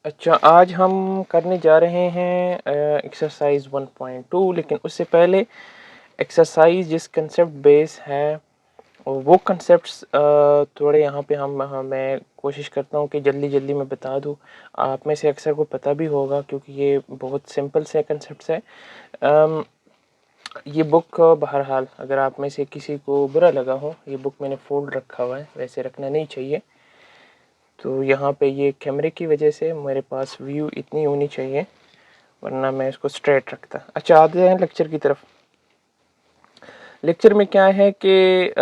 अच्छा, आज हम करने जा रहे हैं एक्सरसाइज 1.2। लेकिन उससे पहले एक्सरसाइज जिस कंसेप्ट बेस है और वो कंसेप्ट्स थोड़े यहाँ पे मैं कोशिश करता हूँ कि जल्दी जल्दी मैं बता दूँ। आप में से अक्सर को पता भी होगा क्योंकि ये बहुत सिंपल से कंसेप्ट्स है। अम, ये बुक बहरहाल अगर आप में से किसी को बुरा लगा हो, ये बुक मैंने फोल्ड रखा हुआ है, वैसे रखना नहीं चाहिए। तो यहाँ पे ये कैमरे की वजह से मेरे पास व्यू इतनी होनी चाहिए, वरना मैं इसको स्ट्रेट रखता। अच्छा, आते हैं लेक्चर की तरफ। लेक्चर में क्या है कि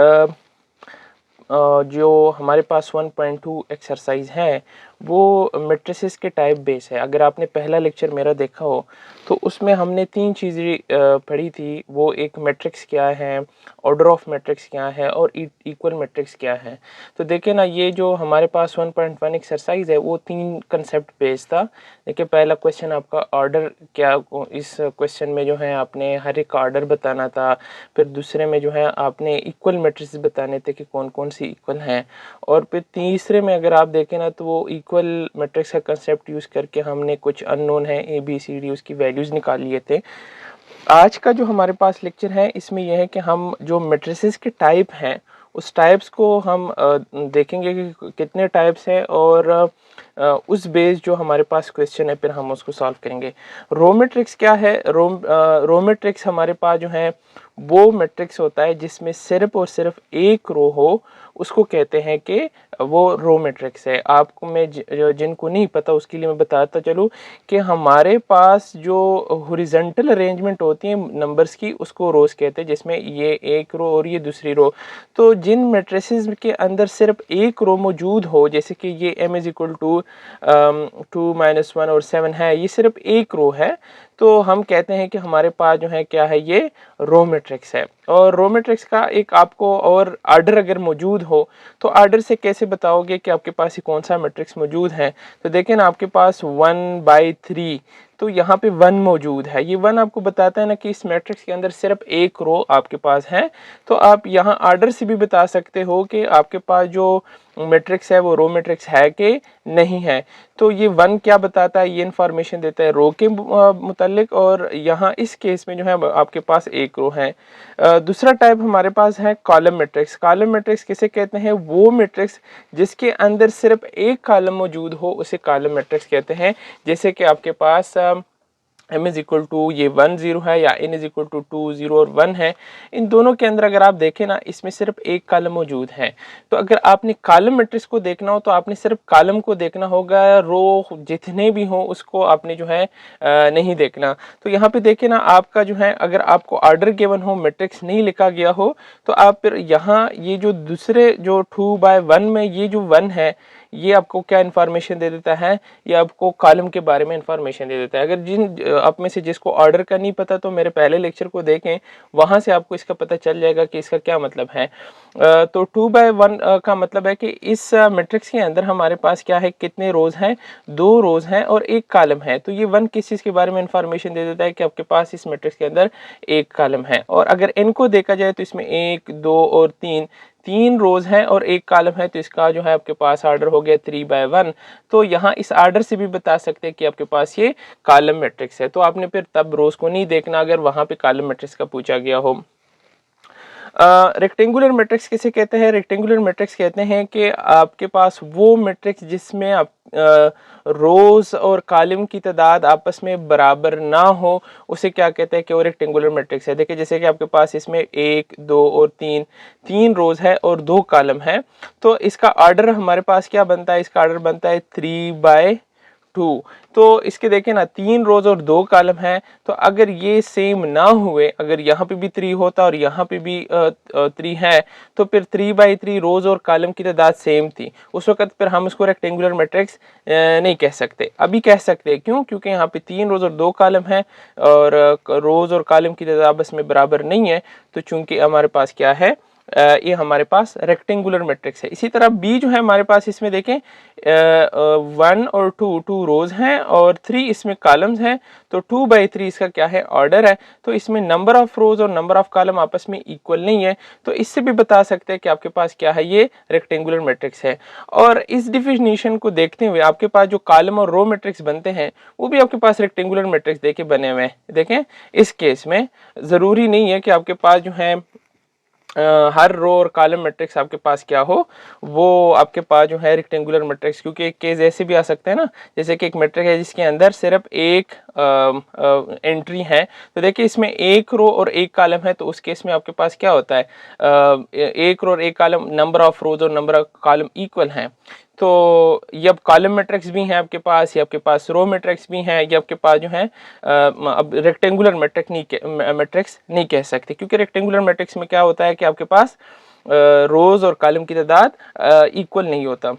जो हमारे पास 1.2 एक्सरसाइज है वो मैट्रिसेस के टाइप बेस है। अगर आपने पहला लेक्चर मेरा देखा हो तो उसमें हमने तीन चीज़ें पढ़ी थी। वो एक मैट्रिक्स क्या है, ऑर्डर ऑफ मैट्रिक्स क्या है और इक्वल मैट्रिक्स क्या है। तो देखिए ना, ये जो हमारे पास 1.1 एक्सरसाइज है वो तीन कंसेप्ट बेस था। देखिए, पहला क्वेश्चन आपका ऑर्डर क्या, इस क्वेश्चन में जो है आपने हर एक का ऑर्डर बताना था। फिर दूसरे में जो है आपने इक्वल मैट्रिक्स बताने थे कि कौन कौन सी इक्वल हैं। और फिर तीसरे में अगर आप देखें ना तो वो इक्वल मैट्रिक्स का कंसेप्ट यूज़ करके हमने कुछ अननोन है ABCD उसकी वैल्यूज़ निकाल लिए थे। आज का जो हमारे पास लेक्चर है इसमें यह है कि हम जो मैट्रिसेस के टाइप हैं उस टाइप्स को हम देखेंगे कि कितने टाइप्स हैं और उस बेस जो हमारे पास क्वेश्चन है फिर हम उसको सॉल्व करेंगे। रो मैट्रिक्स क्या है? रो मैट्रिक्स हमारे पास जो है वो मैट्रिक्स होता है जिसमें सिर्फ और सिर्फ एक रो हो, उसको कहते हैं कि वो रो मैट्रिक्स है। आपको मैं जिनको नहीं पता उसके लिए मैं बताता चलूँ कि हमारे पास जो हॉरिजॉन्टल अरेंजमेंट होती है नंबर्स की उसको रोज कहते हैं, जिसमें ये एक रो और ये दूसरी रो। तो जिन मैट्रिसेस के अंदर सिर्फ एक रो मौजूद हो, जैसे कि ये m इज इक्वल टू 2 - 1 और 7 है, ये सिर्फ एक रो है, तो हम कहते हैं कि हमारे पास जो है क्या है, ये रो मैट्रिक्स है। और रो मैट्रिक्स का एक आपको और आर्डर अगर मौजूद हो तो आर्डर से कैसे बताओगे कि आपके पास ये कौन सा मैट्रिक्स मौजूद है। तो देखें ना, आपके पास 1/3, तो यहाँ पे 1 मौजूद है। ये 1 आपको बताता है ना कि इस मैट्रिक्स के अंदर सिर्फ एक रो आपके पास है। तो आप यहाँ आर्डर से भी बता सकते हो कि आपके पास जो मैट्रिक्स है वो रो मैट्रिक्स है कि नहीं है। तो ये 1 क्या बताता है, ये इन्फॉर्मेशन देता है रो के मुतालिक, और यहाँ इस केस में जो है आपके पास एक रो है। दूसरा टाइप हमारे पास है कॉलम मैट्रिक्स। कॉलम मैट्रिक्स किसे कहते हैं? वो मैट्रिक्स जिसके अंदर सिर्फ एक कॉलम मौजूद हो उसे कॉलम मैट्रिक्स कहते हैं। जैसे कि आपके पास m इज इक्वल टू ये 1 0 है या n इज इक्वल टू 2 0 और 1 है। इन दोनों के अंदर अगर आप देखें ना, इसमें सिर्फ एक कॉलम मौजूद है। तो अगर आपने कॉलम मैट्रिक्स को देखना हो तो आपने सिर्फ कॉलम को देखना होगा, रो जितने भी हो उसको आपने जो है नहीं देखना। तो यहाँ पे देखें ना, आपका जो है अगर आपको ऑर्डर गिवन हो, मैट्रिक्स नहीं लिखा गया हो, तो आप फिर यहाँ ये जो दूसरे जो 2/1 में ये जो 1 है, ये आपको क्या इन्फॉर्मेशन दे देता है, ये आपको कॉलम के बारे में इन्फॉर्मेशन दे देता है। अगर जिन आप में से जिसको ऑर्डर का नहीं पता तो मेरे पहले लेक्चर को देखें, वहां से आपको इसका पता चल जाएगा कि इसका क्या मतलब है। तो 2/1 का मतलब है कि इस मैट्रिक्स के अंदर हमारे पास क्या है, कितने रोज हैं, 2 रोज हैं और एक कॉलम है। तो ये 1 किस चीज के बारे में इंफॉर्मेशन दे देता है कि आपके पास इस मैट्रिक्स के अंदर एक कॉलम है। और अगर n को देखा जाए तो इसमें 1 2 और 3 रोज हैं और एक कॉलम है, तो इसका जो है आपके पास ऑर्डर हो गया 3/1। तो यहाँ इस ऑर्डर से भी बता सकते हैं कि आपके पास ये कॉलम मैट्रिक्स है। तो आपने फिर तब रोज को नहीं देखना अगर वहां पे कॉलम मैट्रिक्स का पूछा गया हो। रेक्टेंगुलर मैट्रिक्स किसे कहते हैं? रेक्टेंगुलर मैट्रिक्स कहते हैं कि आपके पास वो मैट्रिक्स जिसमें आप रोज और कॉलम की तादाद आपस में बराबर ना हो, उसे क्या कहते हैं कि वो रेक्टेंगुलर मैट्रिक्स है। देखिए, जैसे कि आपके पास इसमें 1 2 और 3 रोज है और 2 कॉलम है, तो इसका ऑर्डर हमारे पास क्या बनता है? इसका ऑर्डर बनता है 3/2। तो इसके देखें ना, 3 रोज और 2 कॉलम है, तो अगर ये सेम ना हुए, अगर यहाँ पे भी 3 होता और यहाँ पे भी 3 है, तो फिर 3/3 रोज और कॉलम की तादाद सेम थी, उस वक्त फिर हम इसको रेक्टेंगुलर मैट्रिक्स नहीं कह सकते। अभी कह सकते हैं, क्यों? क्योंकि यहाँ पे 3 रोज और 2 कॉलम है और रोज और कॉलम की तादाद आपस में बराबर नहीं है, तो चूंकि हमारे पास क्या है, ये हमारे पास रेक्टेंगुलर मैट्रिक्स है। इसी तरह बी जो है हमारे पास, इसमें देखें 1 और 2 रोज हैं और 3 इसमें कॉलम्स हैं, तो 2/3 इसका क्या है, ऑर्डर है। तो इसमें नंबर ऑफ रोज और नंबर ऑफ कॉलम आपस में इक्वल नहीं है, तो इससे भी बता सकते हैं कि आपके पास क्या है, ये रेक्टेंगुलर मैट्रिक्स है। और इस डिफिनेशन को देखते हुए आपके पास जो कॉलम और रो मैट्रिक्स बनते हैं वो भी आपके पास रेक्टेंगुलर मैट्रिक्स देखे बने हुए हैं। देखें इस केस में जरूरी नहीं है कि आपके पास जो है हर रो और कॉलम मैट्रिक्स आपके पास क्या हो, वो आपके पास जो है रेक्टेंगुलर मैट्रिक्स, क्योंकि एक केस ऐसे भी आ सकते हैं ना, जैसे कि एक मैट्रिक्स है जिसके अंदर सिर्फ एक एंट्री है, तो देखिए इसमें एक रो और एक कॉलम है, तो उस केस में आपके पास क्या होता है, एक रो और एक कॉलम, नंबर ऑफ रोज और नंबर ऑफ कॉलम इक्वल हैं। तो ये अब कॉलम मैट्रिक्स भी हैं आपके पास, ये आपके पास रो मैट्रिक्स भी हैं, ये आपके पास जो है अब रेक्टेंगुलर मैट्रिक्स नहीं कह सकते, क्योंकि रेक्टेंगुलर मैट्रिक्स में क्या होता है कि आपके पास रोज और कॉलम की तादाद इक्वल नहीं होता।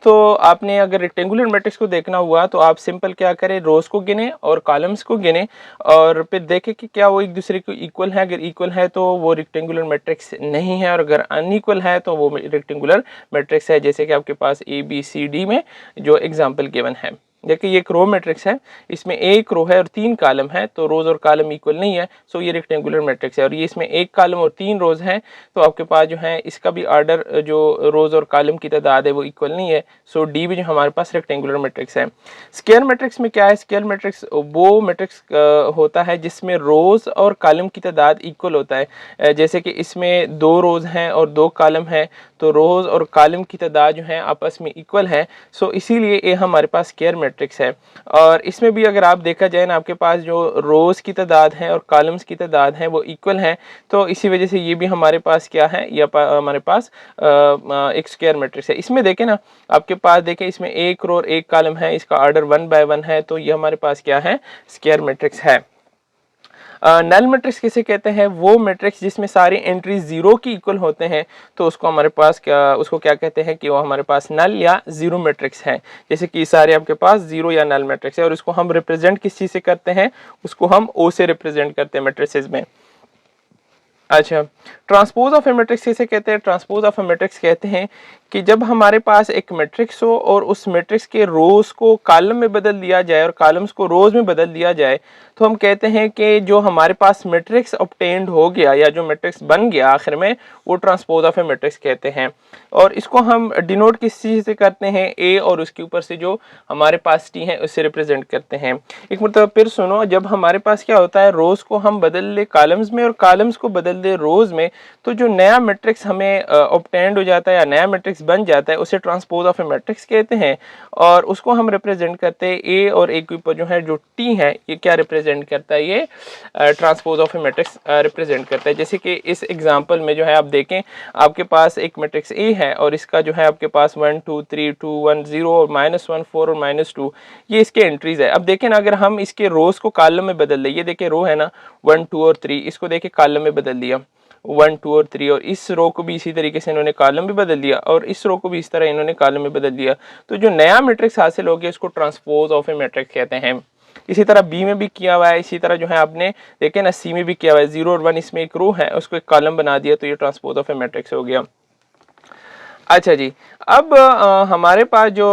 तो आपने अगर रेक्टेंगुलर मैट्रिक्स को देखना हुआ तो आप सिंपल क्या करें, रोज को गिने और कॉलम्स को गिने और फिर देखें कि क्या वो एक दूसरे को इक्वल है। अगर इक्वल है तो वो रेक्टेंगुलर मैट्रिक्स नहीं है, और अगर अनइक्वल है तो वो रेक्टेंगुलर मैट्रिक्स है, जैसे कि आपके पास ABCD में जो एग्जाम्पल गिवन है। देखिए ये एक रो मैट्रिक्स है, इसमें एक रो है और 3 कॉलम है, तो रोज और कॉलम इक्वल नहीं है, सो ये रेक्टेंगुलर मैट्रिक्स है। और ये इसमें एक कॉलम और 3 रोज हैं, तो आपके पास जो है इसका भी ऑर्डर जो रोज और कॉलम की तादाद है वो इक्वल नहीं है, सो डी भी जो हमारे पास रेक्टेंगुलर मैट्रिक्स है। स्क्वायर मैट्रिक्स में क्या है, स्क्वायर मैट्रिक्स वो मैट्रिक्स होता है जिसमें रोज और कॉलम की तादाद इक्वल होता है। जैसे कि इसमें 2 रोज हैं और 2 कॉलम हैं, तो रोज और कॉलम की तादाद जो है आपस में इक्वल है, सो इसीलिए ये हमारे पास स्क्वायर मैट्रिक्स है। और इसमें भी अगर आप देखा जाए ना, आपके पास जो रोज की तादाद है और कॉलम्स की तादाद है वो इक्वल है, तो इसी वजह से ये भी हमारे पास क्या है, ये हमारे पास एक स्क्वायर मैट्रिक्स है। इसमें देखें ना, आपके पास देखें इसमें एक रो और एक कॉलम है, इसका ऑर्डर 1 by 1 है, तो ये हमारे पास क्या है, स्क्वायर मैट्रिक्स है। नल मैट्रिक्स किसे कहते हैं, वो मैट्रिक्स जिसमें सारी एंट्री 0 की इक्वल होते हैं, तो उसको हमारे पास उसको क्या कहते हैं कि वो हमारे पास नल या जीरो मैट्रिक्स है। जैसे कि सारे आपके पास जीरो या नल मैट्रिक्स है, और इसको हम रिप्रेजेंट किस चीज से करते हैं, उसको हम O से रिप्रेजेंट करते हैं मैट्रिसेस में। अच्छा, ट्रांसपोज ऑफ ए मैट्रिक्स किसे कहते हैं, ट्रांसपोज ऑफ ए मैट्रिक्स कहते हैं कि जब हमारे पास एक मैट्रिक्स हो और उस मैट्रिक्स के रोज को कॉलम में बदल दिया जाए और कॉलम्स को रोज में बदल दिया जाए, तो हम कहते हैं कि जो हमारे पास मैट्रिक्स ऑब्टेन्ड हो गया या जो मैट्रिक्स बन गया आखिर में, वो ट्रांसपोज ऑफ ए मैट्रिक्स कहते हैं। और इसको हम डिनोट किस चीज से करते हैं, ए और उसके ऊपर से जो हमारे पास टी है उससे रिप्रेजेंट करते हैं। एक मतलब फिर सुनो, जब हमारे पास क्या होता है, रोज को हम बदल ले कॉलम्स में और कॉलम्स को बदल दे रोज में, तो जो नया मैट्रिक्स हमें ऑब्टेन्ड हो जाता है या नया मैट्रिक्स बन जाता है, उसे ट्रांसपोज ऑफ ए मैट्रिक्स कहते हैं। और उसको हम रिप्रेजेंट करते हैं ए और ए के ऊपर जो है जो टी है, ये क्या रिप्रेजेंट करता है, ये transpose of A matrix represent करता है। जैसे कि इस एग्जांपल में जो है आप देखें, आपके पास एक मैट्रिक्स ए है और इसका जो है आपके पास 1 2 3 2 1 0 और -1 4 और -2, ये इसके एंट्रीज है। अब देखें ना, अगर हम इसके रोज को कॉलम में बदल ले, ये देखिए रो है ना 1 2 और 3, इसको देखिए कॉलम में बदल दिया 1 2 और 3, और इस रो को भी इसी तरीके से इन्होंने कॉलम भी बदल दिया और इस रो को भी इस तरह इन्होंने कॉलम में बदल दिया। तो जो नया मैट्रिक्स हासिल हो गया इसको ट्रांसपोज ऑफ ए मैट्रिक्स कहते हैं। इसी तरह बी में भी किया हुआ है, इसी तरह जो है आपने देखे ना सी में भी किया हुआ है, 0 और 1 इसमें एक रो है, उसको एक कॉलम बना दिया, तो ये ट्रांसपोज ऑफ ए मैट्रिक्स हो गया। अच्छा जी, अब हमारे पास जो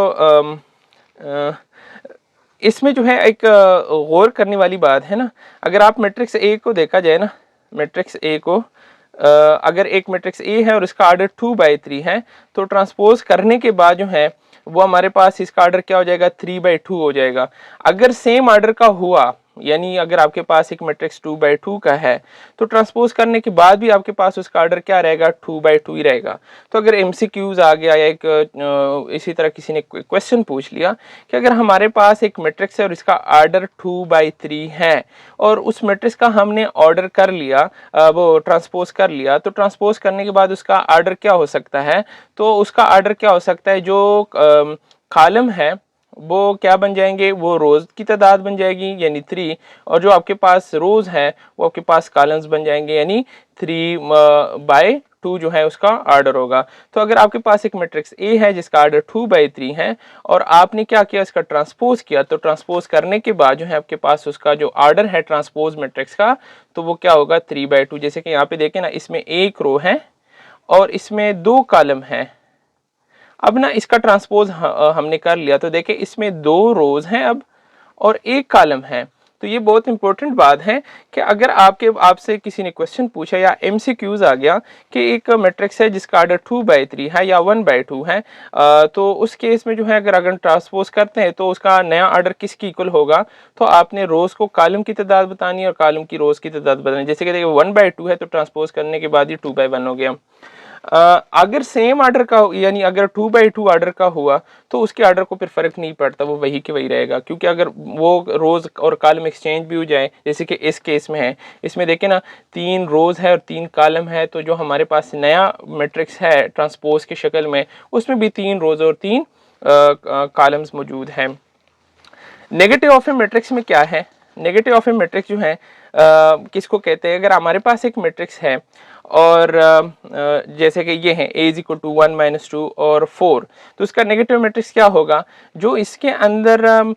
इसमें जो है एक गौर करने वाली बात है ना, अगर आप मैट्रिक्स ए को देखा जाए ना, मैट्रिक्स ए को अगर एक मैट्रिक्स ए है और इसका ऑर्डर 2/3 है, तो ट्रांसपोज करने के बाद जो है वो हमारे पास इसका ऑर्डर क्या हो जाएगा, 3/2 हो जाएगा। अगर सेम ऑर्डर का हुआ, यानी अगर आपके पास एक मैट्रिक्स 2/2 का है, तो ट्रांसपोज करने के बाद भी आपके पास उसका ऑर्डर क्या रहेगा, 2/2 ही रहेगा। तो अगर MCQs आ गया या एक इसी तरह किसी ने क्वेश्चन पूछ लिया कि अगर हमारे पास एक मैट्रिक्स है और इसका ऑर्डर 2/3 है और उस मैट्रिक्स का हमने ऑर्डर कर लिया, वो ट्रांसपोज कर लिया, तो ट्रांसपोज करने के बाद उसका ऑर्डर क्या हो सकता है, तो उसका ऑर्डर क्या हो सकता है, जो कॉलम है वो क्या बन जाएंगे, वो रोज की तादाद बन जाएगी यानी 3, और जो आपके पास रोज है वो आपके पास कॉलम्स बन जाएंगे यानी 3/2 जो है उसका ऑर्डर होगा। तो अगर आपके पास एक मैट्रिक्स ए है जिसका ऑर्डर 2/3 है और आपने क्या किया, इसका ट्रांसपोज किया, तो ट्रांसपोज करने के बाद जो है आपके पास उसका जो ऑर्डर है ट्रांसपोज मैट्रिक्स का, तो वो क्या होगा, 3/2। जैसे कि यहाँ पे देखें ना, इसमें एक रो है और इसमें 2 कॉलम हैं। अब ना इसका ट्रांसपोज हमने कर लिया, तो देखिए इसमें 2 रोज हैं अब और 1 कॉलम है। तो ये बहुत इंपॉर्टेंट बात है कि अगर आपसे किसी ने क्वेश्चन पूछा या एमसीक्यूज आ गया कि एक मैट्रिक्स है जिसका ऑर्डर 2/3 है या 1/2 है, तो उस केस में जो है अगर ट्रांसपोज करते हैं तो उसका नया ऑर्डर किसकी इक्वल होगा, तो आपने रोज को कॉलम की तादाद बतानी है और कॉलम की रोज की तादाद बतानी है। जैसे कि देखिए 1/2 है तो ट्रांसपोज करने के बाद ही 2/1 हो गया। अगर सेम ऑर्डर का यानी अगर 2/2 ऑर्डर का हुआ तो उसके ऑर्डर को फिर फर्क नहीं पड़ता, वो वही के वही रहेगा, क्योंकि अगर वो रोज और कॉलम एक्सचेंज भी हो जाए जैसे कि इस केस में है, इसमें देखें ना 3 रोज है और 3 कॉलम है, तो जो हमारे पास नया मैट्रिक्स है ट्रांसपोज की शक्ल में उसमें भी 3 रोज और 3 कॉलम्स मौजूद हैं। नेगेटिव ऑफ ए मैट्रिक्स में क्या है, नेगेटिव ऑफ ए मैट्रिक्स जो है किसको कहते हैं, अगर हमारे पास एक मैट्रिक्स है और जैसे कि ये है a इज इक्वल टू 1 - 2 और 4, तो उसका नेगेटिव मैट्रिक्स क्या होगा, जो इसके अंदर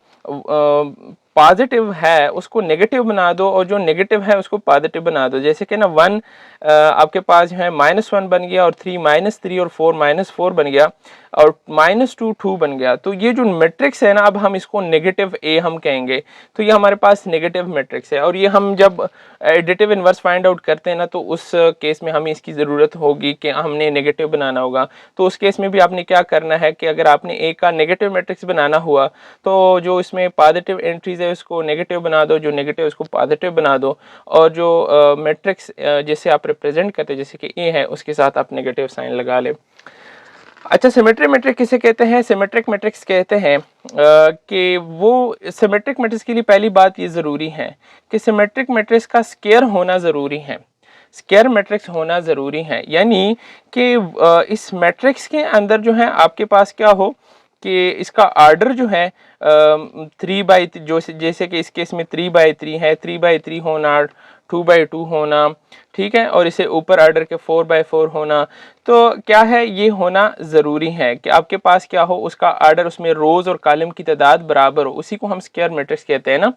पॉजिटिव है उसको नेगेटिव बना दो और जो नेगेटिव है उसको पॉजिटिव बना दो। जैसे कि ना 1 आपके पास जो है -1 बन गया और 3 -3 और 4 -4 बन गया और -2 2 बन गया। तो ये जो मैट्रिक्स है ना, अब हम इसको नेगेटिव ए हम कहेंगे, तो ये हमारे पास नेगेटिव मैट्रिक्स है। और ये हम जब एडिटिव इनवर्स फाइंड आउट करते हैं ना, तो उस केस में हमें इसकी ज़रूरत होगी कि हमने नेगेटिव बनाना होगा। तो उस केस में भी आपने क्या करना है कि अगर आपने ए का नेगेटिव मैट्रिक्स बनाना हुआ तो जो इसमें पॉजिटिव एंट्रीज है उसको नेगेटिव बना दो, जो नेगेटिव उसको पॉजिटिव बना दो, और जो मैट्रिक्स जैसे आप रिप्रेजेंट करते हैं जैसे कि ए है उसके साथ आप नेगेटिव साइन लगा ले। अच्छा, सिमेट्रिक मैट्रिक्स किसे कहते हैं, सिमेट्रिक मैट्रिक्स कहते हैं कि वो सिमेट्रिक मैट्रिक्स के लिए पहली बात ये ज़रूरी है कि सिमेट्रिक मैट्रिक्स का स्क्वायर होना ज़रूरी है, स्क्वायर मैट्रिक्स होना ज़रूरी है, यानी कि इस मैट्रिक्स के अंदर जो है आपके पास क्या हो कि इसका आर्डर जो है 3/3, जो जैसे कि इस केस में 3/3 है, 3/3 होना, 2/2 होना, ठीक है, और इसे ऊपर आर्डर के 4/4 होना। तो क्या है, ये होना ज़रूरी है कि आपके पास क्या हो, उसका आर्डर उसमें रोज़ और कॉलम की तादाद बराबर हो, उसी को हम स्क्वायर मैट्रिक्स कहते हैं ना।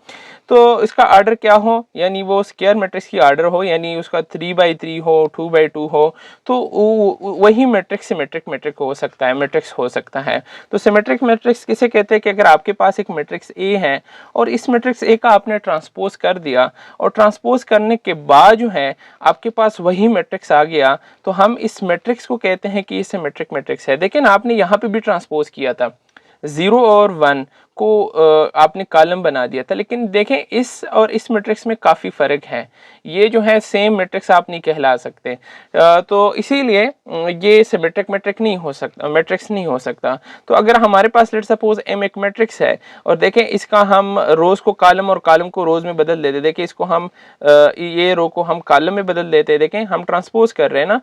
तो इसका आर्डर क्या हो, यानी वो स्क्वायर मैट्रिक्स की आर्डर हो, यानी उसका 3/3 हो, 2/2 हो, तो वही मैट्रिक्स सिमेट्रिक मैट्रिक हो सकता है, मैट्रिक्स हो सकता है। तो सिमेट्रिक मैट्रिक्स किसे कहते हैं कि अगर आपके पास एक मैट्रिक्स ए है और इस मैट्रिक्स ए का आपने ट्रांसपोज कर दिया और ट्रांसपोज करने के बाद जो है आपके पास वही मैट्रिक्स आ गया, तो हम इस मैट्रिक्स को कहते हैं कि ये सिमेट्रिक मैट्रिक्स है। देखिए ना, आपने यहाँ पे भी ट्रांसपोज किया था, 0 और 1 को आपने कॉलम बना दिया था, लेकिन देखें इस और इस मैट्रिक्स में काफ़ी फ़र्क है, ये जो है सेम मैट्रिक्स आप नहीं कहला सकते। तो इसीलिए ये सिमेट्रिक मैट्रिक नहीं हो सकता, मैट्रिक्स नहीं हो सकता। तो अगर हमारे पास लेट्स सपोज एम एक मैट्रिक्स है और देखें इसका हम रोज़ को कॉलम और कॉलम को रोज़ में बदल देते, देखिए इसको हम ये रो को हम कॉलम में बदल देते, देखें हम ट्रांसपोज कर रहे हैं ना,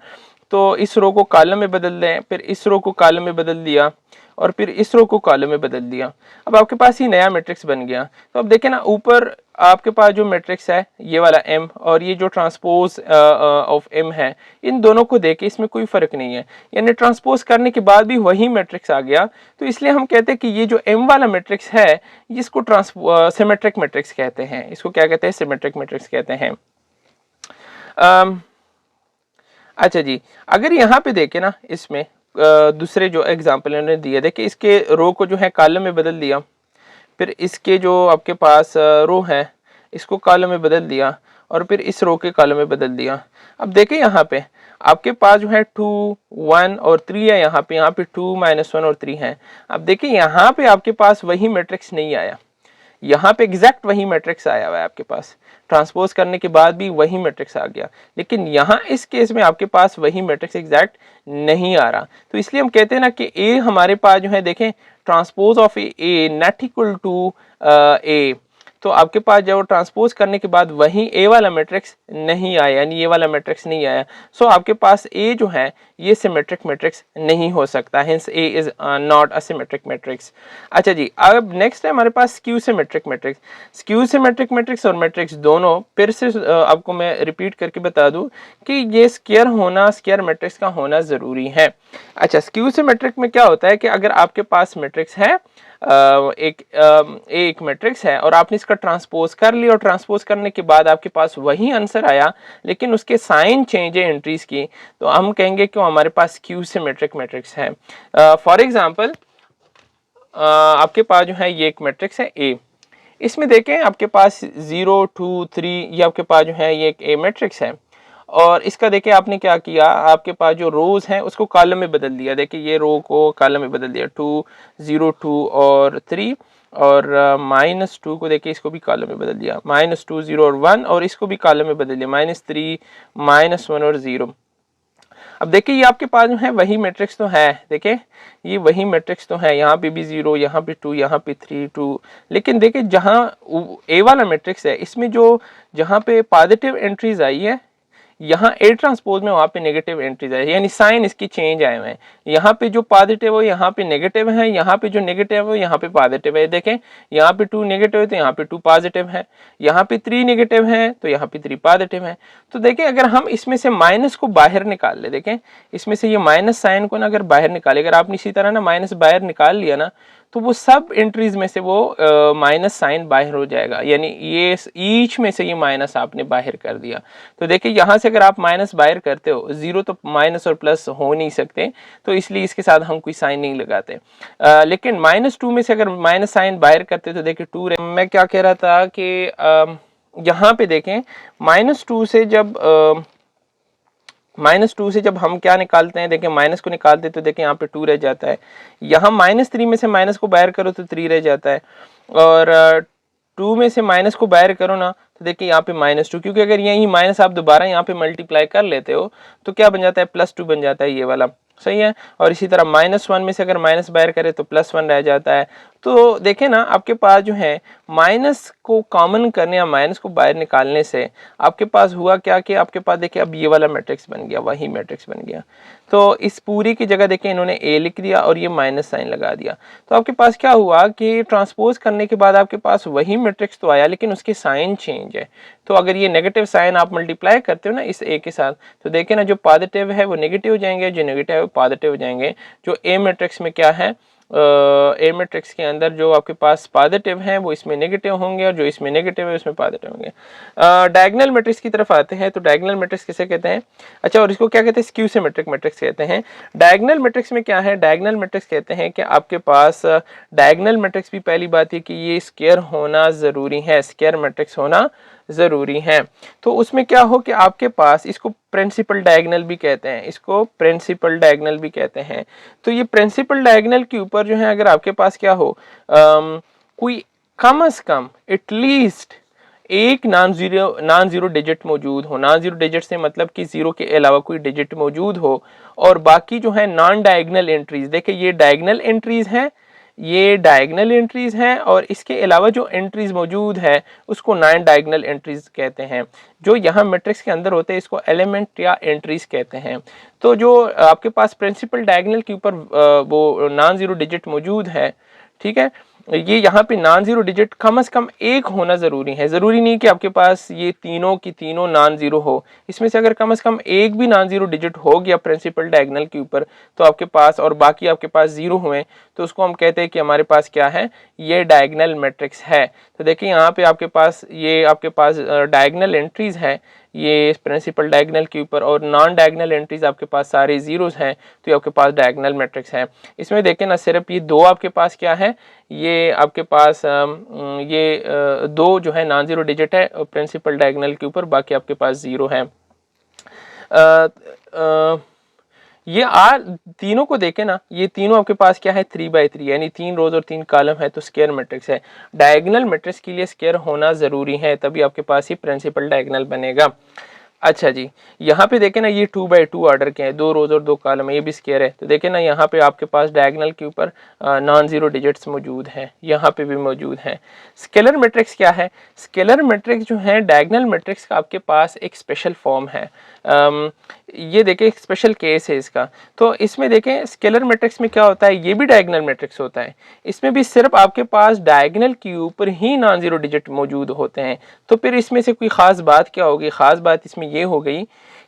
तो इस रो को कॉलम में बदल दें, फिर इस रो को कॉलम में बदल दिया और फिर इस रो को कॉलम में बदल दिया, अब आपके पास ही नया मैट्रिक्स बन गया। तो अब देखें ना, ऊपर आपके पास जो मैट्रिक्स है ये वाला m और ये जो ट्रांसपोज ऑफ m है, इन दोनों को देखें इसमें कोई फर्क नहीं है, यानी ट्रांसपोज करने के बाद भी वही मैट्रिक्स आ गया। तो इसलिए हम कहते हैं कि ये जो m वाला मैट्रिक्स है इसको सिमेट्रिक मैट्रिक्स कहते हैं। इसको क्या कहते हैं, सिमेट्रिक मैट्रिक्स कहते हैं। अच्छा जी, अगर यहाँ पे देखें ना, इसमें दूसरे जो एग्जाम्पल इन्होंने दिए, देखिए इसके रो को जो है कॉलम में बदल दिया, फिर इसके जो आपके पास रो है इसको कॉलम में बदल दिया और फिर इस रो के कॉलम में बदल दिया। अब देखें यहाँ पे आपके पास जो है 2 1 और 3 है, यहाँ पे 2 -1 और 3 है। अब देखिए यहाँ पे आपके पास वही मैट्रिक्स नहीं आया, यहाँ पे एग्जैक्ट वही मैट्रिक्स आया हुआ है आपके पास, ट्रांसपोज करने के बाद भी वही मैट्रिक्स आ गया, लेकिन यहाँ इस केस में आपके पास वही मैट्रिक्स एग्जैक्ट नहीं आ रहा। तो इसलिए हम कहते हैं ना कि ए हमारे पास जो है, देखें transpose of A not equal to A, तो आपके पास जब ट्रांसपोज करने के बाद वही ए वाला मैट्रिक्स नहीं आया, यानी ये वाला मैट्रिक्स नहीं आया, सो आपके पास ए जो है ये सिमेट्रिक मैट्रिक्स नहीं हो सकता, hence A is not a symmetric matrix. अच्छा जी, अब नेक्स्ट है हमारे पास skew symmetric matrix. Skew symmetric matrix और मैट्रिक्स दोनों फिर से आपको मैं रिपीट करके बता दूं कि ये स्क्वायर होना, स्क्वायर मैट्रिक्स का होना जरूरी है। अच्छा, स्क्यू सिमेट्रिक में क्या होता है कि अगर आपके पास मैट्रिक्स है एक मैट्रिक्स है और आपने इसका ट्रांसपोज कर लिया और ट्रांसपोज करने के बाद आपके पास वही आंसर आया लेकिन उसके साइन चेंज है एंट्रीज की, तो हम कहेंगे कि हमारे पास क्यू सिमेट्रिक मैट्रिक्स है। फॉर एग्जांपल आपके पास जो है ये एक मैट्रिक्स है ए, इसमें देखें आपके पास 0 2 3, ये आपके पास जो है ये एक ए मैट्रिक्स है और इसका देखिए आपने क्या किया, आपके पास जो रोज हैं उसको कॉलम में बदल दिया। देखिए ये रो को कॉलम में बदल दिया, 2 0 2 और 3 और -2 को देखिए इसको भी कॉलम में बदल दिया, -2 0 और 1 और इसको भी कॉलम में बदल दिया, -3 -1 और 0। अब देखिए ये आपके पास जो है वही मैट्रिक्स तो है, देखिए ये वही मैट्रिक्स तो है, यहाँ पे भी 0, यहाँ पे 2, यहाँ पे 3 2, लेकिन देखिए जहाँ ए वाला मैट्रिक्स है इसमें जो जहाँ पे पॉजिटिव एंट्रीज आई है यहाँ ए ट्रांसपोज में वहाँ पे नेगेटिव एंट्रीज है, यानी साइन इसकी चेंज आए हुए हैं। यहाँ पे जो पॉजिटिव हो यहाँ पे नेगेटिव है, यहाँ पे जो नेगेटिव हो यहाँ पे पॉजिटिव है। देखें यहाँ पे 2 नेगेटिव है तो यहाँ पे 2 पॉजिटिव है, यहाँ पे 3 नेगेटिव है तो यहाँ पे 3 पॉजिटिव है। तो देखें अगर हम इसमें से माइनस को बाहर निकाल ले, देखें इसमें से ये माइनस साइन को ना अगर बाहर निकाले, अगर आपने इसी तरह ना माइनस बाहर निकाल लिया ना तो वो सब एंट्रीज में से वो माइनस साइन बाहर हो जाएगा, यानी ये ईच में से ये माइनस आपने बाहर कर दिया। तो देखिए यहाँ से अगर आप माइनस बाहर करते हो, 0 तो माइनस और प्लस हो नहीं सकते तो इसलिए इसके साथ हम कोई साइन नहीं लगाते। लेकिन -2 में से अगर माइनस साइन बाहर करते तो देखिए 2, मैं क्या कह रहा था कि यहाँ पे देखें -2 से जब -2 से जब हम क्या निकालते हैं, देखें माइनस को निकालते तो देखें यहाँ पे 2 रह जाता है, यहाँ -3 में से माइनस को बाहर करो तो 3 रह जाता है और 2 में से माइनस को बाहर करो ना तो देखिए यहाँ पे -2, क्योंकि अगर यही माइनस आप दोबारा यहाँ पे मल्टीप्लाई कर लेते हो तो क्या बन जाता है, +2 बन जाता है ये वाला, सही है। और इसी तरह -1 में से अगर माइनस बाहर करे तो +1 रह जाता है। तो देखें ना आपके पास जो है माइनस को कॉमन करने या माइनस को बाहर निकालने से आपके पास हुआ क्या कि आपके पास देखिए अब ये वाला मैट्रिक्स बन गया, वही मैट्रिक्स बन गया। तो इस पूरी की जगह देखिए इन्होंने ए लिख दिया और ये माइनस साइन लगा दिया। तो आपके पास क्या हुआ कि ट्रांसपोज करने के बाद आपके पास वही मैट्रिक्स तो आया लेकिन उसके साइन चेंज है। तो अगर ये नेगेटिव साइन आप मल्टीप्लाई करते हो ना इस ए के साथ तो देखिए ना जो पॉजिटिव है वो नेगेटिव हो जाएंगे, जो नेगेटिव है वो पॉजिटिव हो जाएंगे। जो ए मैट्रिक्स में क्या है, ए मैट्रिक्स के अंदर जो आपके पास पॉजिटिव हैं वो इसमें नेगेटिव होंगे और जो इसमें नेगेटिव है उसमें पॉजिटिव होंगे। डायगोनल मैट्रिक्स की तरफ आते हैं तो डायगोनल मैट्रिक्स किसे कहते हैं, अच्छा और इसको क्या कहते हैं, स्क्यू सिमेट्रिक मैट्रिक्स कहते हैं। डायगोनल मैट्रिक्स में क्या है, डायगोनल मैट्रिक्स कहते हैं कि आपके पास डायगोनल मैट्रिक्स भी पहली बात है कि ये स्क्वायर होना जरूरी है, स्क्वायर मैट्रिक्स होना जरूरी है। तो उसमें क्या हो कि आपके पास इसको प्रिंसिपल डायगोनल भी कहते हैं, इसको प्रिंसिपल डायगोनल भी कहते हैं। तो ये प्रिंसिपल डायगोनल के ऊपर जो है अगर आपके पास क्या हो कोई कम से कम एटलीस्ट एक नॉन जीरो डिजिट मौजूद हो, नॉन जीरो डिजिट से मतलब कि जीरो के अलावा कोई डिजिट मौजूद हो और बाकी जो है नॉन डायगोनल एंट्रीज, देखिए ये डायगोनल एंट्रीज हैं, ये डायगोनल एंट्रीज हैं और इसके अलावा जो एंट्रीज मौजूद है उसको नॉन डायगोनल एंट्रीज कहते हैं। जो यहाँ मैट्रिक्स के अंदर होते हैं इसको एलिमेंट या एंट्रीज कहते हैं। तो जो आपके पास प्रिंसिपल डायगोनल के ऊपर वो नॉन जीरो डिजिट मौजूद है, ठीक है, ये यहाँ पे नॉन जीरो डिजिट कम से कम एक होना जरूरी है। जरूरी नहीं कि आपके पास ये तीनों की तीनों नॉन जीरो हो, इसमें से अगर कम से कम एक भी नॉन जीरो डिजिट हो गया प्रिंसिपल डायगोनल के ऊपर तो आपके पास, और बाकी आपके पास जीरो हुए तो उसको हम कहते हैं कि हमारे पास क्या है, ये डायगोनल मैट्रिक्स है। तो देखिए यहाँ पे आपके पास ये आपके पास डायगोनल एंट्रीज है ये प्रिंसिपल डायगोनल के ऊपर और नॉन डायगोनल एंट्रीज आपके पास सारे जीरोस हैं तो ये आपके पास डायगोनल मैट्रिक्स है। इसमें देखें ना सिर्फ ये दो आपके पास क्या है, ये आपके पास ये दो जो है नॉन जीरो डिजिट है प्रिंसिपल डायगोनल के ऊपर, बाकी आपके पास जीरो है। ये तीनों को देखें ना, ये तीनों आपके पास क्या है 3/3 यानी 3 रोज और 3 कॉलम है तो स्क्वायर मैट्रिक्स है। डायगोनल मैट्रिक्स के लिए स्क्वायर होना जरूरी है तभी आपके पास ही प्रिंसिपल डायगोनल बनेगा। अच्छा जी, यहाँ पे देखें ना ये 2/2 ऑर्डर के हैं, 2 रोज और 2 कॉलम है, ये भी स्क्वायर है। तो देखें ना यहाँ पे आपके पास डायगोनल के ऊपर नॉन जीरो डिजिट्स मौजूद हैं, यहाँ पे भी मौजूद हैं। स्केलर मैट्रिक्स क्या है, स्केलर मैट्रिक्स जो है डायगोनल मैट्रिक्स का आपके पास एक स्पेशल फॉर्म है। ये देखें एक स्पेशल केस है इसका। तो इसमें देखें स्केलर मैट्रिक्स में क्या होता है, ये भी डायगोनल मैट्रिक्स होता है, इसमें भी सिर्फ आपके पास डायगोनल के ऊपर ही नॉन जीरो डिजिट मौजूद होते हैं। तो फिर इसमें से कोई ख़ास बात क्या होगी, ख़ास बात इसमें ये हो गई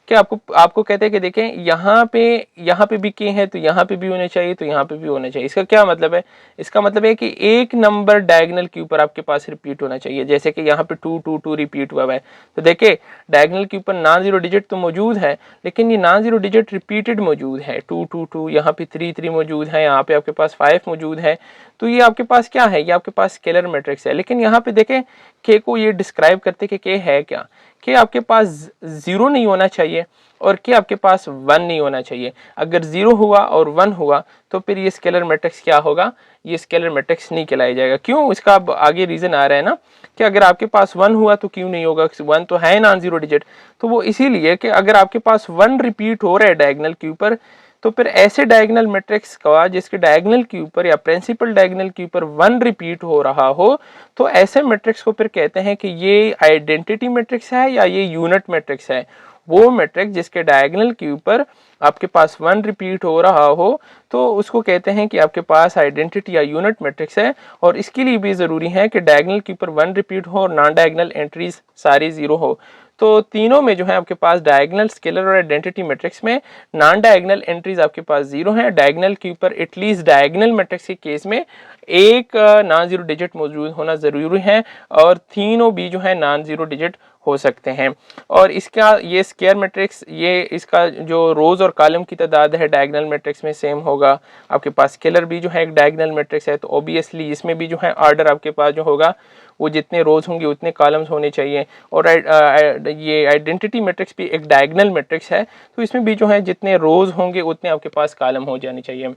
कि आपको आपको कहते हैं कि देखें यहाँ पे भी के हैं तो यहाँ पे भी होने चाहिए, तो यहाँ पे भी होने चाहिए। इसका क्या मतलब है? इसका मतलब है कि एक नंबर डायगोनल के ऊपर आपके पास रिपीट होना चाहिए। जैसे कि यहाँ पे 2 2 2 रिपीट हुआ है, तो देखिए डायगोनल के ऊपर नॉन जीरो डिजिट तो मौजूद है, लेकिन ये नॉन जीरो डिजिट रिपीटेड मौजूद है। 2 2 2, यहाँ पे 3 3 मौजूद है, यहाँ पे आपके पास 5 मौजूद है। तो ये आपके पास क्या है? ये आपके पास स्केलर मैट्रिक्स है। लेकिन यहाँ पे देखें के को ये डिस्क्राइब करते कि के है क्या, कि आपके पास जीरो नहीं होना चाहिए और कि आपके पास वन नहीं होना चाहिए। अगर जीरो हुआ और वन हुआ तो फिर ये स्केलर मैट्रिक्स क्या होगा? ये स्केलर मैट्रिक्स नहीं कहलाया जाएगा। क्यों? इसका अब आगे रीजन आ रहा है ना, कि अगर आपके पास वन हुआ तो क्यों नहीं होगा? वन तो है नॉन जीरो डिजिट। तो वो इसीलिए कि अगर आपके पास वन रिपीट हो रहा है डायगोनल के ऊपर, तो फिर ऐसे डायगोनल मैट्रिक्स का जिसके डायगोनल के ऊपर या प्रिंसिपल डायगोनल के ऊपर वन रिपीट हो रहा हो, तो ऐसे मैट्रिक्स को फिर कहते हैं कि ये आइडेंटिटी मैट्रिक्स है या ये यूनिट मैट्रिक्स है। वो मैट्रिक्स जिसके डायगोनल के ऊपर आपके पास वन रिपीट हो रहा हो, तो उसको कहते हैं कि आपके पास आइडेंटिटी या यूनिट मैट्रिक्स है। और इसके लिए भी जरूरी है कि डायगोनल के ऊपर वन रिपीट हो और नॉन डायगोनल एंट्रीज सारी जीरो हो। तो तीनों में जो है आपके पास डायगोनल, स्केलर और आइडेंटिटी मैट्रिक्स में नॉन डायगोनल एंट्रीज आपके पास जीरो है। डायगोनल के ऊपर एटलीस्ट डायगोनल मैट्रिक्स के केस में एक नॉन जीरो डिजिट मौजूद होना जरूरी है, और तीनों भी जो है नॉन जीरो डिजिट हो सकते हैं। और इसका ये स्क्वायर मैट्रिक्स, ये इसका जो रोज और कॉलम की तादाद है डायगोनल मैट्रिक्स में सेम होगा। आपके पास स्केलर भी जो है एक डायगोनल मैट्रिक्स है, तो ऑब्वियसली इसमें भी जो है ऑर्डर आपके पास जो होगा वो जितने रोज होंगे उतने कॉलम्स होने चाहिए। और ये आइडेंटिटी मैट्रिक्स भी एक डायगोनल मैट्रिक्स है, तो इसमें भी जो है जितने रोज होंगे उतने आपके पास कॉलम हो जाने चाहिए।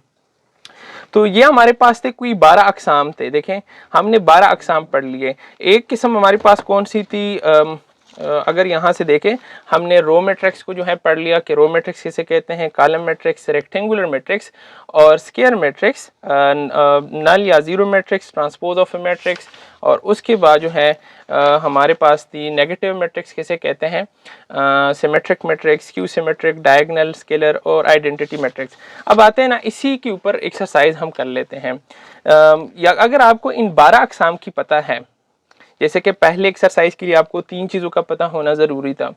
तो ये हमारे पास थे कोई 12 अकसाम थे। देखें हमने 12 अकसाम पढ़ लिए। एक किस्म हमारे पास कौन सी थी? अगर यहाँ से देखें, हमने रो मैट्रिक्स को जो है पढ़ लिया कि रो मैट्रिक्स किसे कहते हैं, कॉलम मैट्रिक्स, रेक्टेंगुलर मैट्रिक्स और स्क्वायर मैट्रिक्स, नल या zero matrix, transpose of A matrix. और उसके बाद जो है हमारे पास थी नेगेटिव मैट्रिक्स किसे कहते हैं, symmetric matrix, Q symmetric, diagonal, scalar और आइडेंटिटी मैट्रिक्स। अब आते हैं ना, इसी के ऊपर एक्सरसाइज हम कर लेते हैं। या अगर आपको इन 12 अकसाम की पता है, जैसे कि पहले एक्सरसाइज के लिए आपको 3 चीज़ों का पता होना ज़रूरी था,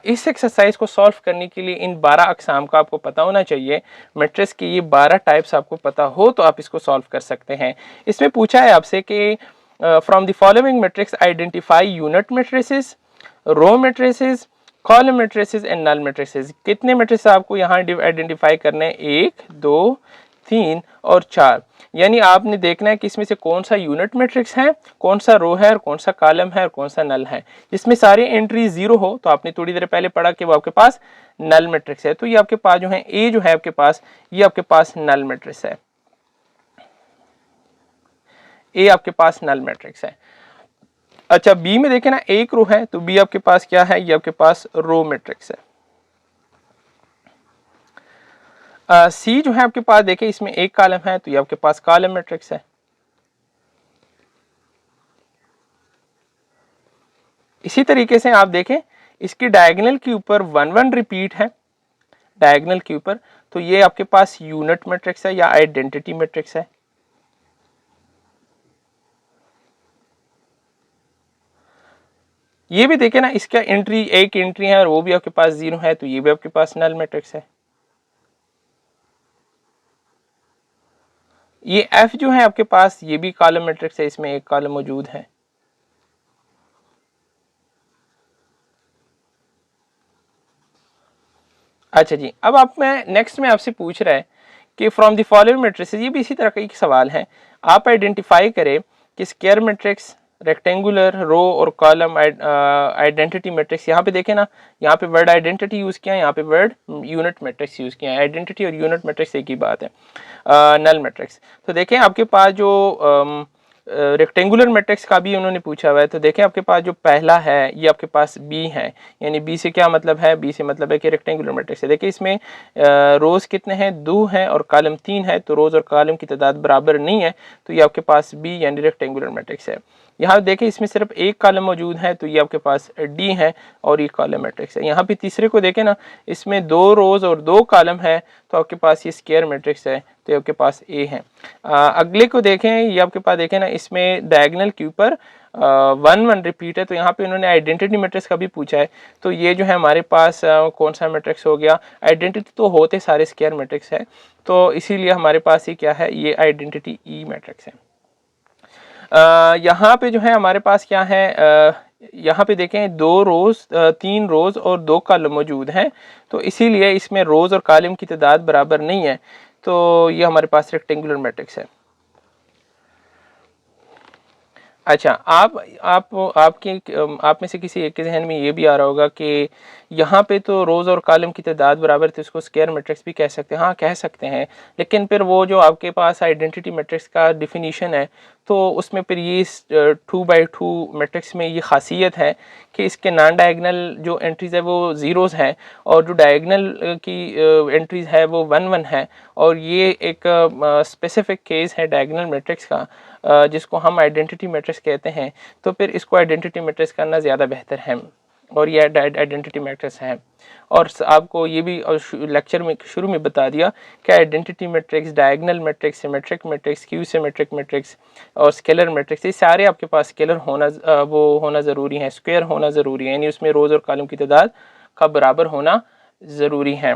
इस एक्सरसाइज को सॉल्व करने के लिए इन 12 अकसाम का आपको पता होना चाहिए। मैट्रिक्स की ये 12 टाइप्स आपको पता हो तो आप इसको सॉल्व कर सकते हैं। इसमें पूछा है आपसे कि from the following matrix identify unit matrices, row matrices, column matrices and null matrices. कितने मैट्रिक्स आपको यहाँ आइडेंटिफाई करने हैं? 1 2 3 और 4। यानी आपने देखना है कि इसमें से कौन सा यूनिट मैट्रिक्स है, कौन सा रो है और कौन सा कॉलम है और कौन सा नल है। जिसमें सारी एंट्री जीरो हो, तो आपने थोड़ी देर पहले पढ़ा कि वो आपके पास नल मैट्रिक्स है। तो ये आपके पास जो है ए जो है आपके पास, ये आपके पास नल मैट्रिक्स है। ए आपके पास नल मैट्रिक्स है। अच्छा, बी में देखें ना, एक रो है तो बी आपके पास क्या है? ये आपके पास रो मैट्रिक्स है। सी जो है आपके पास देखें, इसमें एक कॉलम है तो ये आपके पास कॉलम मैट्रिक्स है। इसी तरीके से आप देखें, इसकी डायगोनल के ऊपर 1 1 रिपीट है डायगोनल के ऊपर, तो ये आपके पास यूनिट मैट्रिक्स है या आइडेंटिटी मैट्रिक्स है। ये भी देखें ना, इसका एंट्री एक एंट्री है और वो भी आपके पास जीरो है, तो ये भी आपके पास नल मैट्रिक्स है। ये एफ जो है आपके पास, ये भी कॉलम मैट्रिक्स है, इसमें एक कॉलम मौजूद है। अच्छा जी, अब आप में नेक्स्ट में आपसे पूछ रहा है कि फ्रॉम द फॉलोइंग मैट्रिसेस, ये भी इसी तरह का एक सवाल है। आप आइडेंटिफाई करें कि स्क्वायर मैट्रिक्स, रेक्टेंगुलर, रो और कॉलम आइडेंटिटी मैट्रिक्स। यहाँ पे देखें ना, यहाँ पे वर्ड आइडेंटिटी यूज किया है, यहाँ पे वर्ड यूनिट मैट्रिक्स यूज किया है। आइडेंटिटी और यूनिट मैट्रिक्स एक ही बात है। नल मैट्रिक्स, तो देखें आपके पास जो रेक्टेंगुलर मैट्रिक्स का भी उन्होंने पूछा हुआ है, तो देखें आपके पास जो पहला है ये आपके पास बी है। यानी बी से क्या मतलब है? बी से मतलब है कि रेक्टेंगुलर मैट्रिक्स है। देखिए इसमें रोज कितने हैं? 2 हैं और कॉलम 3 है, तो रोज और कॉलम की तादाद बराबर नहीं है, तो ये आपके पास बी यानी रेक्टेंगुलर मैट्रिक्स है। यहाँ देखिए इसमें सिर्फ एक कॉलम मौजूद है, तो ये आपके पास डी है और ये कॉलम मैट्रिक्स है। यहाँ पे तीसरे को देखें ना, इसमें 2 रोज और 2 कॉलम है, तो आपके पास ये स्क्वायर मैट्रिक्स है, तो ये आपके पास ए है। अगले को देखें, ये आपके पास देखें ना, इसमें डायगोनल के ऊपर वन वन रिपीट है, तो यहाँ पे उन्होंने आइडेंटिटी मैट्रिक्स का भी पूछा है। तो ये जो है हमारे पास कौन सा मैट्रिक्स हो गया, आइडेंटिटी तो होते सारे स्क्वायर मैट्रिक्स है, तो इसीलिए हमारे पास ये क्या है, ये आइडेंटिटी ई मैट्रिक्स है। यहाँ पे जो है हमारे पास क्या है, यहाँ पे देखें 2 रोज 3 रोज और 2 कॉलम मौजूद हैं, तो इसीलिए इसमें रोज और कॉलम की तादाद बराबर नहीं है, तो ये हमारे पास रेक्टेंगुलर मैट्रिक्स है। अच्छा, आप में से किसी एक के जहन में ये भी आ रहा होगा कि यहाँ पे तो रोज़ और कॉलम की तादाद बराबर थी, उसको स्क्वायर मैट्रिक्स भी कह सकते हैं। हाँ, कह सकते हैं, लेकिन फिर वो जो आपके पास आइडेंटिटी मैट्रिक्स का डिफिनीशन है, तो उसमें फिर ये 2x2 मैट्रिक्स में ये खासियत है कि इसके नॉन डायगनल जो एंट्रीज़ है वो ज़ीरोज़ हैं, और जो डायगनल की एंट्रीज़ है वो 1 1 है, और ये एक स्पेसिफिक केस है डायगनल मैट्रिक्स का, जिसको हम आइडेंटिटी मैट्रिक्स कहते हैं। तो फिर इसको आइडेंटिटी मैट्रिक्स करना ज़्यादा बेहतर है, और ये आइडेंटिटी मैट्रिक्स है। और आपको ये भी लेक्चर में शुरू में बता दिया कि identity matrix, diagonal matrix, symmetric matrix, Q symmetric matrix और स्केलर मैट्रिक्स, ये सारे आपके पास स्केलर होना वो होना ज़रूरी है, स्क्वायर होना ज़रूरी है, यानी उसमें रोज़ और कॉलम की तादाद का बराबर होना ज़रूरी है।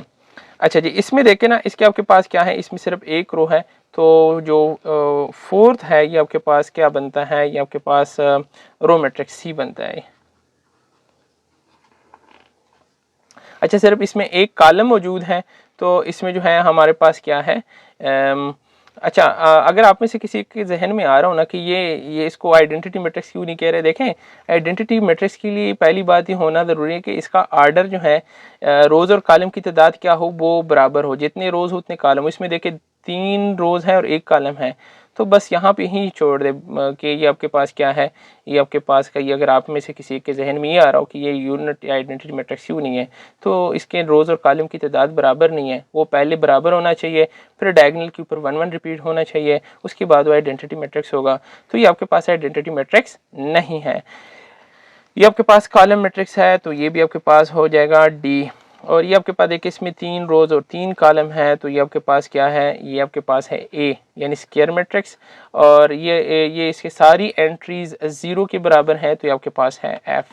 अच्छा जी, इसमें देखें ना, इसके आपके पास क्या है, इसमें सिर्फ एक रो है, तो जो फोर्थ है ये आपके पास क्या बनता है, ये आपके पास रो मैट्रिक्स सी बनता है। अच्छा, सिर्फ इसमें एक कॉलम मौजूद है, तो इसमें जो है हमारे पास क्या है, अच्छा, अगर आप में से किसी के जहन में आ रहा हो ना कि ये इसको आइडेंटिटी मैट्रिक्स क्यों नहीं कह रहे, देखें आइडेंटिटी मैट्रिक्स के लिए पहली बात ये होना ज़रूरी है कि इसका आर्डर जो है रोज़ और कॉलम की तादाद क्या हो, वो बराबर हो, जितने रोज़ हो उतने कॉलम। इसमें देखें 3 रोज़ हैं और 1 कॉलम है, तो बस यहाँ पे ही छोड़ दे कि ये आपके पास क्या है, ये आपके पास का ये, अगर आप में से किसी के जहन में ये आ रहा हो कि ये यूनिट आइडेंटिटी मैट्रिक्स क्यों नहीं है, तो इसके रोज़ और कॉलम की तादाद बराबर नहीं है, वो पहले बराबर होना चाहिए, फिर डायगोनल के ऊपर 1 1 रिपीट होना चाहिए, उसके बाद वो आइडेंटिटी मैट्रिक्स होगा। तो ये आपके पास आइडेंटिटी मैट्रिक्स नहीं है। ये आपके पास कॉलम मैट्रिक्स है, तो ये भी आपके पास हो जाएगा डी। और ये आपके पास देखिए इसमें 3 रोज और 3 कॉलम है, तो ये आपके पास क्या है, ये आपके पास है ए, यानी स्क्वायर मैट्रिक्स, और ये इसके सारी एंट्रीज 0 के बराबर है, तो ये आपके पास है एफ।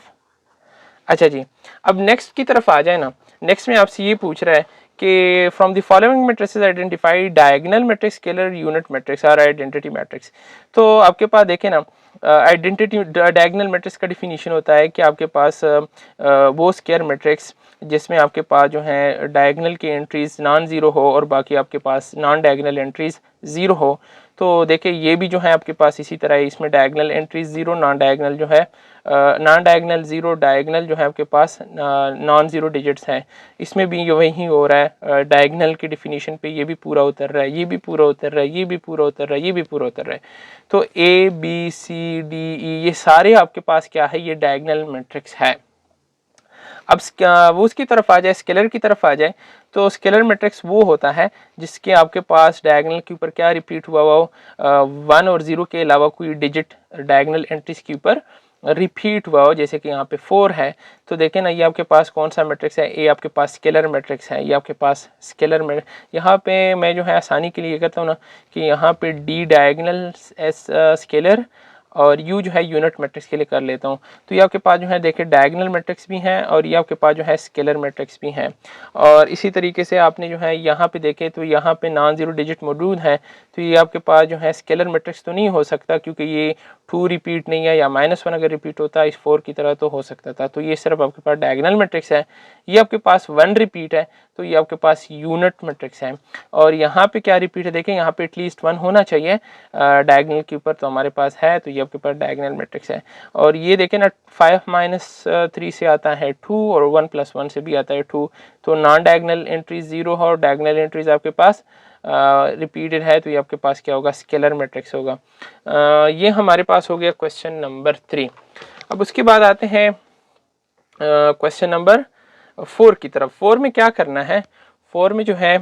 अच्छा जी, अब नेक्स्ट की तरफ आ जाए ना। नेक्स्ट में आपसे ये पूछ रहा है कि from the following matrices identify diagonal matrix, scalar unit matrix और आइडेंटिटी मैट्रिक्स। तो आपके पास देखें ना, आइडेंटिटी डायगोनल मैट्रिक्स का डिफिनीशन होता है कि आपके पास वो स्क्वायर मैट्रिक्स जिसमें आपके पास जो है डायगोनल की एंट्रीज नॉन ज़ीरो हो और बाकी आपके पास नॉन डायगोनल एंट्रीज ज़ीरो हो। तो देखिए ये भी जो है आपके पास इसी तरह है, इसमें diagonal entries zero, non diagonal जो है नॉन डायगोनल ज़ीरो, डायगोनल जो है आपके पास नॉन ज़ीरो डिजिट्स हैं। इसमें भी वही हो रहा है, डायगोनल की डिफिनीशन पे ये भी पूरा उतर रहा है, ये भी पूरा उतर रहा है, ये भी पूरा उतर रहा है, ये भी पूरा उतर रहा है। तो ए बी सी डी ई ये सारे आपके पास क्या है, ये डायगोनल मैट्रिक्स है। अब वो उसकी तरफ आ जाए, स्केलर की तरफ आ जाए, तो स्केलर मैट्रिक्स वो होता है जिसके आपके पास डायगोनल के ऊपर क्या रिपीट हुआ हो, 1 और 0 के अलावा कोई डिजिट डायगोनल एंट्रीज के ऊपर रिपीट हुआ हो, जैसे कि यहाँ पे 4 है। तो देखें ना, ये आपके पास कौन सा मैट्रिक्स है, ये आपके पास स्केलर मैट्रिक्स है, ये आपके पास स्केलर मैट्रिक्स। यहाँ पे मैं जो है आसानी के लिए कहता हूँ ना कि यहाँ पे डी डायगोनल एस स्केलर और यू जो है यूनिट मैट्रिक्स के लिए कर लेता हूँ। तो ये आपके पास जो है देखिए डायगोनल मैट्रिक्स भी हैं और ये आपके पास जो है स्केलर मैट्रिक्स भी हैं। और इसी तरीके से आपने जो है यहाँ पे देखे तो यहाँ पे नॉन ज़ीरो डिजिट मौजूद है, तो ये आपके पास जो है स्केलर मैट्रिक्स तो नहीं हो सकता, क्योंकि ये 2 रिपीट नहीं है, या -1 अगर रिपीट होता है इस 4 की तरह तो हो सकता था। तो ये सिर्फ आपके पास डायगोनल मैट्रिक्स है। ये आपके पास 1 रिपीट है, तो ये आपके पास यूनिट मैट्रिक्स है। और यहाँ पे क्या रिपीट है, देखें यहाँ पे एटलीस्ट 1 होना चाहिए डायगोनल के ऊपर, तो हमारे पास है, तो ये आपके पास डायगोनल मैट्रिक्स है। और ये देखें ना 5 - 3 से आता है 2 और 1 + 1 से भी आता है 2, तो नॉन डायगोनल एंट्रीज 0 है और डायगोनल एंट्रीज आपके पास रिपीटेड है, तो ये आपके पास क्या होगा, स्केलर मैट्रिक्स होगा। ये हमारे पास हो गया क्वेश्चन नंबर 3। अब उसके बाद आते हैं क्वेश्चन नंबर 4 की तरफ। 4 में क्या करना है, 4 में जो है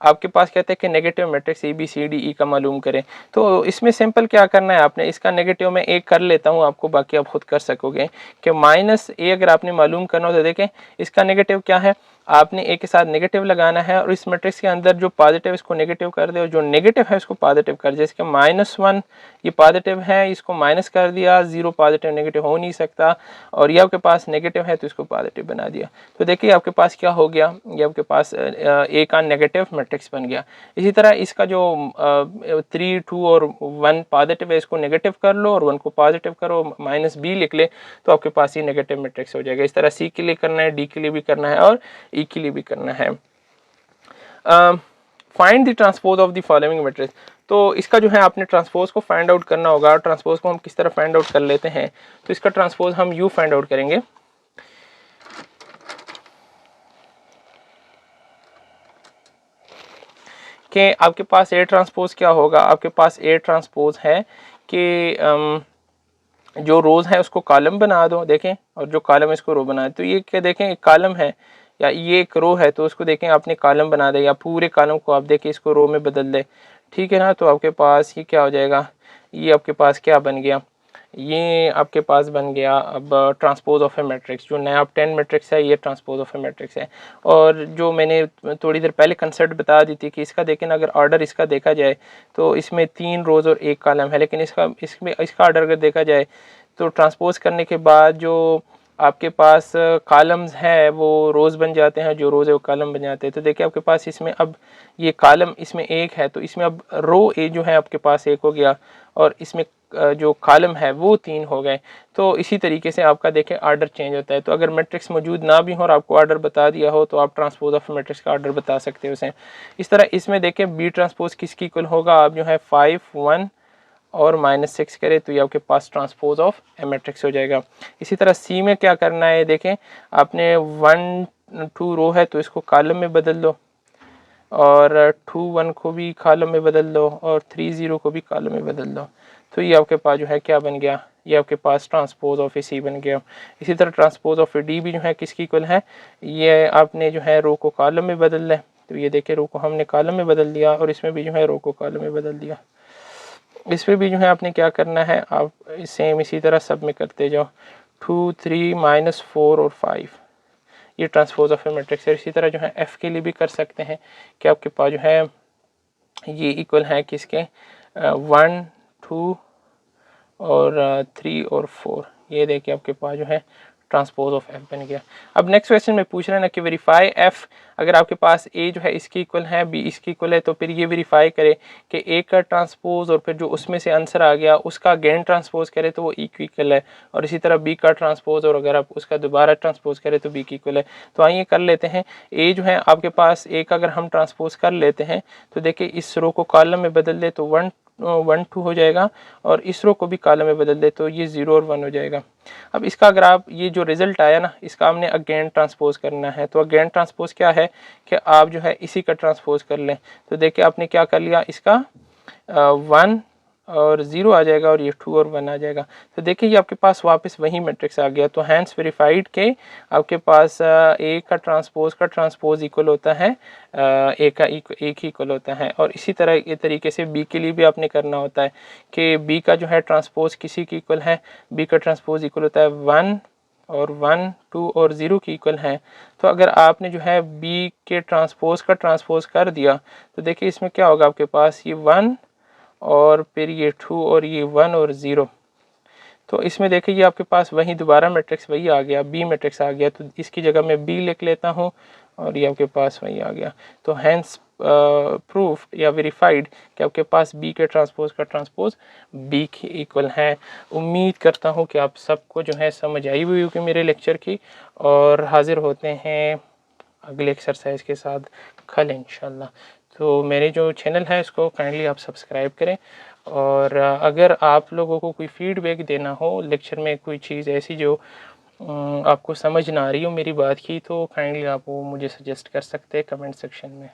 आपके पास कहते हैं कि negative matrix A B C D E का मालूम करें। तो इसमें सिंपल क्या करना है आपने, इसका नेगेटिव मैं एक कर लेता हूँ आपको, बाकी आप खुद कर सकोगे कि -a अगर आपने मालूम करना हो तो देखें इसका नेगेटिव क्या है, आपने ए के साथ नेगेटिव लगाना है और इस मैट्रिक्स के अंदर जो पॉजिटिव इसको नेगेटिव कर दे और जो नेगेटिव है इसको पॉजिटिव कर दे। जैसे -1 ये पॉजिटिव है, इसको माइनस कर दिया, 0 पॉजिटिव नेगेटिव हो नहीं सकता, और ये आपके पास नेगेटिव है तो इसको पॉजिटिव बना दिया। तो देखिए आपके पास क्या हो गया, ये आपके पास ए का नेगेटिव मैट्रिक्स बन गया। इसी तरह इसका जो 3, 2 और 1 पॉजिटिव है इसको नेगेटिव कर लो और 1 को पॉजिटिव करो, -b लिख ले, तो आपके पास ये नेगेटिव मैट्रिक्स हो जाएगा। इस तरह सी के लिए करना है, डी के लिए भी करना है और ई के लिए भी करना है। Find the transpose of the following matrix. तो इसका जो है आपने ट्रांसपोज को फाइंड आउट करना होगा। ट्रांसपोज को हम किस तरह फाइंड आउट कर लेते हैं, तो इसका ट्रांसपोज हम यू फाइंड आउट करेंगे कि आपके पास ए ट्रांसपोज क्या होगा। आपके पास ए ट्रांसपोज है कि जो रोज है उसको कॉलम बना दो, देखें, और जो कॉलम है इसको रो बना दो। तो ये क्या देखें, एक कॉलम है या ये एक रो है, तो उसको देखें आपने कॉलम बना दे, या पूरे कॉलम को आप देखें इसको रो में बदल दे, ठीक है ना। तो आपके पास ये क्या हो जाएगा, ये आपके पास क्या बन गया, ये आपके पास बन गया अब ट्रांसपोज ऑफ ए मैट्रिक्स। जो नया 10 मैट्रिक्स है ये ट्रांसपोज ऑफ ए मैट्रिक्स है। और जो मैंने थोड़ी देर पहले कंसेप्ट बता दी थी कि इसका देखें अगर ऑर्डर इसका देखा जाए तो इसमें 3 रोज और 1 कॉलम है, लेकिन इसका ऑर्डर अगर देखा जाए तो ट्रांसपोज करने के बाद जो आपके पास कॉलम्स है वो रोज़ बन जाते हैं, जो रोज़ है वो कॉलम बन जाते हैं। तो देखिए आपके पास इसमें अब ये कॉलम इसमें 1 है, तो इसमें अब रो ए जो है आपके पास 1 हो गया, और इसमें जो कॉलम है वो 3 हो गए। तो इसी तरीके से आपका देखें ऑर्डर चेंज होता है। तो अगर मैट्रिक्स मौजूद ना भी हो और आपको ऑर्डर बता दिया हो तो आप ट्रांसपोज ऑफ मैट्रिक्स का ऑर्डर बता सकते हो उसे। इस तरह इसमें देखें बी ट्रांसपोज किसकी इक्वल होगा, आप जो है 5, 1 और -6 करें तो ये आपके पास ट्रांसपोज ऑफ ए मैट्रिक्स हो जाएगा। इसी तरह सी में क्या करना है, देखें आपने 1, 2 रो है तो इसको कॉलम में बदल दो, और 2, 1 को भी कॉलम में बदल दो, और 3, 0 को भी कॉलम में बदल दो। तो ये आपके पास जो है क्या बन गया, ये आपके पास ट्रांसपोज ऑफ ए सी बन गया। इसी तरह ट्रांसपोज ऑफ ए डी भी जो है किसकी इक्वल है, ये आपने जो है रो को कॉलम में बदल लें, तो ये देखिए रो को हमने कॉलम में बदल दिया, और इसमें भी जो है रो को कॉलम में बदल दिया। इसमें भी जो है आपने क्या करना है, आप सेम इसी तरह सब में करते जाओ, 2, 3, -4 और 5, ये ट्रांसपोज ऑफ ए मैट्रिक्स है। इसी तरह जो है एफ के लिए भी कर सकते हैं कि आपके पास जो है ये इक्वल है किसके, 1, 2 और 3 और 4, ये देखिए आपके पास जो है ट्रांसपोज ऑफ एफ बन गया। अब नेक्स्ट क्वेश्चन में पूछ रहे हैं ना कि वेरीफाई एफ, अगर आपके पास ए जो है इसकी इक्वल है, बी इसकी इक्वल है, तो फिर ये वेरीफाई करे कि ए का ट्रांसपोज और फिर जो उसमें से आंसर आ गया उसका अगेन ट्रांसपोज करे तो वो ई की इक्वल है, और इसी तरह बी का ट्रांसपोज और अगर आप उसका दोबारा ट्रांसपोज करें तो बी की इक्वल है। तो आइए कर लेते हैं। ए जो है आपके पास ए का अगर हम ट्रांसपोज कर लेते हैं तो देखिए इस रो को कॉलम में बदल दे तो 1, 2 हो जाएगा, और इस रो को भी कॉलम में बदल दे तो ये 0 और 1 हो जाएगा। अब इसका अगर आप ये जो रिजल्ट आया ना इसका हमने अगेन ट्रांसपोज करना है, तो अगेन ट्रांसपोज क्या है कि आप जो है इसी का ट्रांसपोज कर लें। तो देखिए आपने क्या कर लिया, इसका 1 और 0 आ जाएगा, और ये 2 और 1 आ जाएगा। तो देखिए ये आपके पास वापस वही मैट्रिक्स आ गया। तो हैंस वेरीफाइड के आपके पास ए का ट्रांसपोज इक्वल होता है ए का एक ही इक्वल होता है। और इसी तरह ये तरीके से बी के लिए भी आपने करना होता है कि बी का जो है ट्रांसपोज किसी की इक्वल है, बी का ट्रांसपोज इक्वल होता है 1 और 1, 2 और 0 की इक्वल है। तो अगर आपने जो है बी के ट्रांसपोज का ट्रांसपोज कर दिया तो देखिए इसमें क्या होगा, आपके पास ये 1 और फिर ये 2 और ये 1 और 0। तो इसमें देखिए ये आपके पास वही दोबारा मैट्रिक्स वही आ गया, बी मैट्रिक्स आ गया, तो इसकी जगह मैं बी लिख लेता हूँ और ये आपके पास वही आ गया। तो हैंस प्रूफ या वेरीफाइड कि आपके पास बी के ट्रांसपोज का ट्रांसपोज बी की इक्वल है। उम्मीद करता हूँ कि आप सबको जो है समझ आई हुई होगी मेरे लेक्चर की, और हाजिर होते हैं अगले एक्सरसाइज के साथ कल इंशाल्लाह। तो मेरे जो चैनल है इसको काइंडली आप सब्सक्राइब करें, और अगर आप लोगों को कोई फीडबैक देना हो लेक्चर में, कोई चीज़ ऐसी जो आपको समझ ना आ रही हो मेरी बात की, तो काइंडली आप वो मुझे सजेस्ट कर सकते हैं कमेंट सेक्शन में।